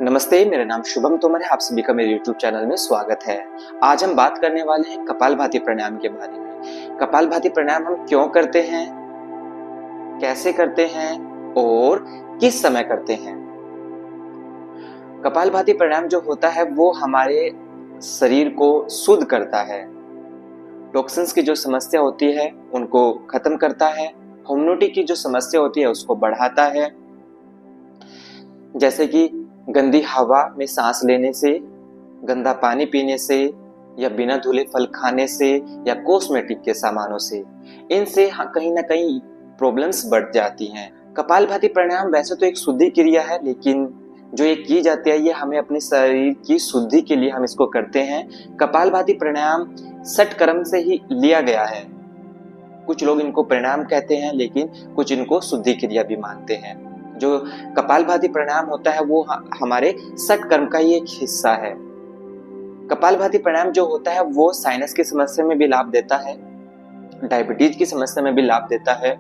नमस्ते, मेरा नाम शुभम तोमर है। आप सभी का मेरे YouTube चैनल में स्वागत है। आज हम बात करने वाले हैं कपालभाति प्राणायाम के बारे में। कपालभाति प्राणायाम हम क्यों करते हैं, कैसे करते हैं और किस समय करते हैं। कपालभाति प्राणायाम जो होता है वो हमारे शरीर को शुद्ध करता है, टॉक्सिन्स की जो समस्या होती है उनको खत्म करता है, ह्यूमिडिटी की जो समस्या होती है उसको बढ़ाता है। जैसे कि गंदी हवा में सांस लेने से, गंदा पानी पीने से या बिना धुले फल खाने से या कॉस्मेटिक के सामानों से, इनसे कहीं ना कहीं प्रॉब्लम्स बढ़ जाती हैं। कपालभाति प्राणायाम वैसे तो एक शुद्धि क्रिया है, लेकिन जो ये की जाती है ये हमें अपने शरीर की शुद्धि के लिए हम इसको करते हैं। कपालभाति प्राणायाम षट कर्म से ही लिया गया है। कुछ लोग इनको प्राणायाम कहते हैं, लेकिन कुछ इनको शुद्धि क्रिया भी मानते हैं। जो कपालभाति प्राणायाम होता है वो हमारे षट कर्म का ही एक हिस्सा है। कपालभाति प्राणायाम जो होता है वो साइनस की समस्या में भी लाभ देता है, डायबिटीज की समस्या में भी लाभ देता है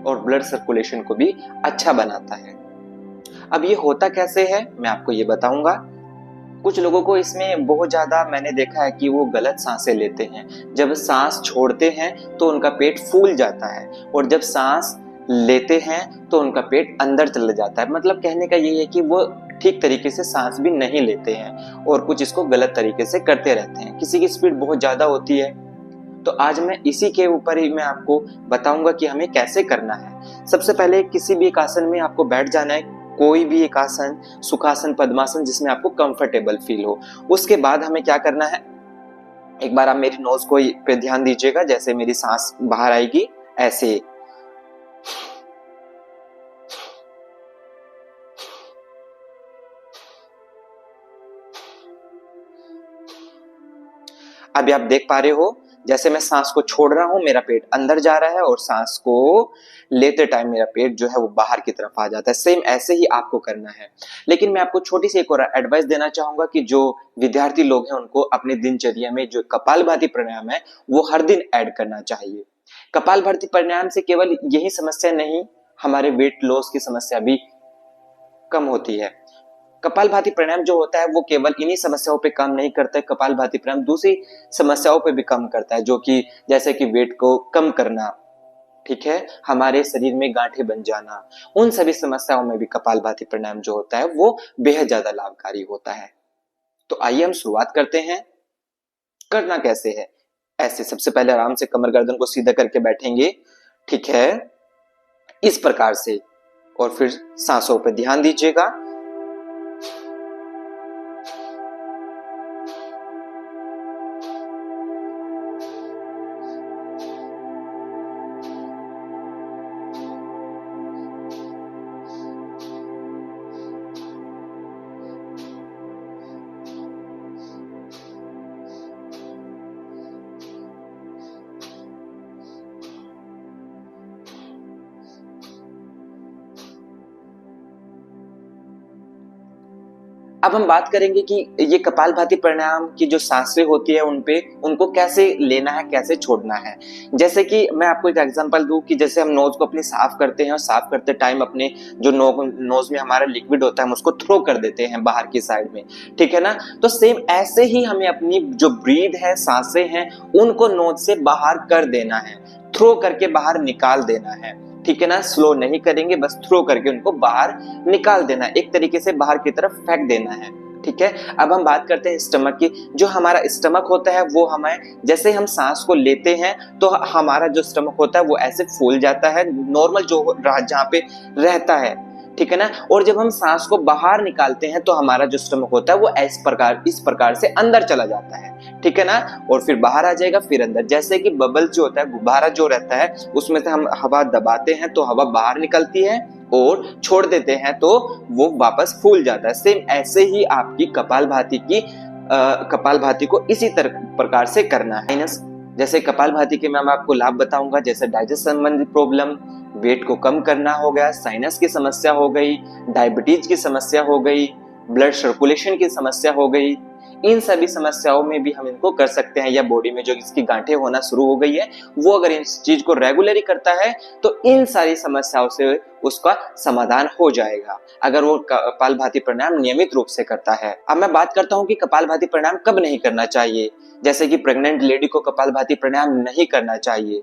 और ब्लड सर्कुलेशन को भी अच्छा बनाता है। अब ये होता कैसे है मैं आपको ये बताऊंगा। कुछ लोगों को इसमें बहुत ज्यादा मैंने देखा है कि वो गलत सांसें लेते हैं। जब सांस छोड़ते हैं तो उनका पेट फूल जाता है और जब सांस लेते हैं तो उनका पेट अंदर चला जाता है। मतलब कहने का ये है कि वो ठीक तरीके से सांस भी नहीं लेते हैं और कुछ इसको गलत तरीके से करते रहते हैं। किसी की स्पीड बहुत ज्यादा होती है, तो आज मैं इसी के ऊपर ही मैं आपको बताऊंगा कि हमें कैसे करना है। सबसे पहले किसी भी एक आसन में आपको बैठ जाना है, कोई भी एक आसन, सुखासन, पद्मासन, जिसमें आपको कंफर्टेबल फील हो। उसके बाद हमें क्या करना है, एक बार आप मेरी नोज को पे ध्यान दीजिएगा। जैसे मेरी सांस बाहर आएगी ऐसे अभी आप देख पा रहे हो, जैसे मैं सांस को छोड़ रहा हूं मेरा पेट अंदर जा रहा है और सांस को लेते टाइम मेरा पेट जो है वो बाहर की तरफ आ जाता है। सेम ऐसे ही आपको करना है। लेकिन मैं आपको छोटी सी एक और एडवाइस देना चाहूंगा कि जो विद्यार्थी लोग हैं उनको अपने दिनचर्या में जो कपालभाति प्राणायाम है वो हर दिन ऐड करना चाहिए। कपालभाति प्राणायाम से केवल यही समस्या नहीं, हमारे वेट लॉस की समस्या भी कम होती है। कपालभाति प्राणायाम जो होता है वो केवल इन्हीं समस्याओं पे काम नहीं करता है। कपालभाति प्राणायाम दूसरी समस्याओं पे भी काम करता है, जो कि जैसे कि वेट को कम करना, ठीक है, हमारे शरीर में गांठें बन जाना, उन सभी समस्याओं में भी कपालभाति प्राणायाम जो होता है वो बेहद ज्यादा लाभकारी होता है। तो आइए हम शुरुआत करते हैं। करना कैसे है, ऐसे सबसे पहले आराम से कमर गर्दन को सीधा करके बैठेंगे, ठीक है, इस प्रकार से, और फिर सांसों पर ध्यान दीजिएगा। अब हम बात करेंगे कि ये कपालभाति प्राणायाम की जो सांसें होती है उनको कैसे लेना है, कैसे छोड़ना है। जैसे कि मैं आपको एक एग्जांपल दूं कि जैसे हम नोज को अपनी साफ करते हैं और साफ करते टाइम अपने जो नोज में हमारा लिक्विड होता है हम उसको थ्रो कर देते हैं बाहर की साइड में, ठीक है ना। तो सेम ऐसे ही हमें अपनी जो ब्रीथ है, सांसें हैं, उनको नोज से बाहर कर देना है, थ्रो करके बाहर निकाल देना है, ठीक है ना। स्लो नहीं करेंगे, बस थ्रो करके उनको बाहर निकाल देना है, एक तरीके से बाहर की तरफ फेंक देना है, ठीक है। अब हम बात करते हैं स्टमक की। जो हमारा स्टमक होता है वो हमें, जैसे हम सांस को लेते हैं तो हमारा जो स्टमक होता है वो ऐसे फूल जाता है, नॉर्मल जो जहाँ पे रहता है, ठीक है ना। और जब हम सांस को बाहर निकालते हैं तो हमारा जो स्टमक होता है वो इस प्रकार से अंदर चला जाता है, ठीक है ना, और फिर बाहर आ जाएगा, फिर अंदर। जैसे कि बबल जो होता है, गुब्बारा जो रहता है, उसमें से हम हवा दबाते हैं तो हवा बाहर निकलती है और छोड़ देते हैं तो वो वापस फूल जाता है। सेम ऐसे ही आपकी कपालभाति को इसी प्रकार से करना है। जैसे कपालभाति के मैं आपको लाभ बताऊंगा, जैसे डाइजेस्ट संबंधी प्रॉब्लम, वेट को कम करना हो गया, साइनस की समस्या हो गई, डायबिटीज की समस्या हो गई, ब्लड सर्कुलेशन की समस्या हो गई, इन सभी समस्याओं में भी हम इनको कर सकते हैं। या बॉडी में जो इसकी गांठें होना शुरू हो गई है, वो अगर इस चीज को रेगुलरली करता है तो इन सारी समस्याओं से उसका समाधान हो जाएगा, अगर वो कपालभाति प्राणायाम नियमित रूप से करता है। अब मैं बात करता हूँ कि कपालभाति प्राणायाम कब नहीं करना चाहिए। जैसे कि प्रेग्नेंट लेडी को कपालभाति प्राणायाम नहीं करना चाहिए,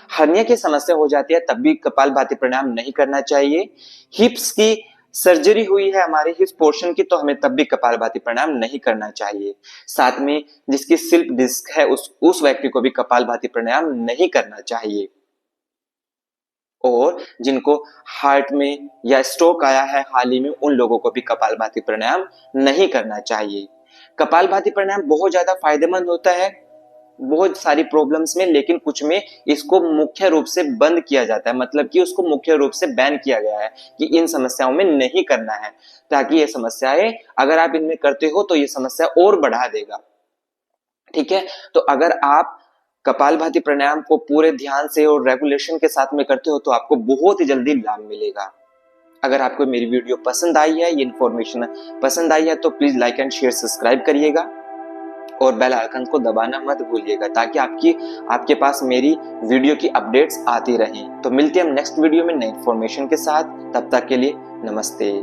हर्निया की समस्या हो जाती है तब भी कपालभाति प्राणायाम नहीं करना चाहिए, हिप्स की सर्जरी हुई है हमारे हिप्स पोर्शन की तो हमें तब भी कपालभाति प्राणायाम नहीं करना चाहिए। साथ में जिसकी स्लिप डिस्क है उस व्यक्ति को भी कपालभाति प्राणायाम नहीं करना चाहिए। और जिनको हार्ट में या स्ट्रोक आया है हाल ही में, उन लोगों को भी कपालभाति प्राणायाम नहीं करना चाहिए। कपालभाति प्राणायाम बहुत ज्यादा फायदेमंद होता है बहुत सारी प्रॉब्लम्स में, लेकिन कुछ में इसको मुख्य रूप से बंद किया जाता है, मतलब कि उसको मुख्य रूप से बैन किया गया है कि इन समस्याओं में नहीं करना है, ताकि ये समस्याएं अगर आप इनमें करते हो तो ये समस्या और बढ़ा देगा। ठीक है, तो अगर आप कपालभाति प्राणायाम को पूरे ध्यान से और रेगुलेशन के साथ में करते हो तो आपको बहुत ही जल्दी लाभ मिलेगा। अगर आपको मेरी वीडियो पसंद आई है, ये इन्फॉर्मेशन पसंद आई है तो please like and share subscribe करिएगा और बेल आइकन को दबाना मत भूलिएगा, ताकि आपके पास मेरी वीडियो की अपडेट्स आती रहें। तो मिलते हैं हम नेक्स्ट वीडियो में नई इन्फॉर्मेशन के साथ, तब तक के लिए नमस्ते।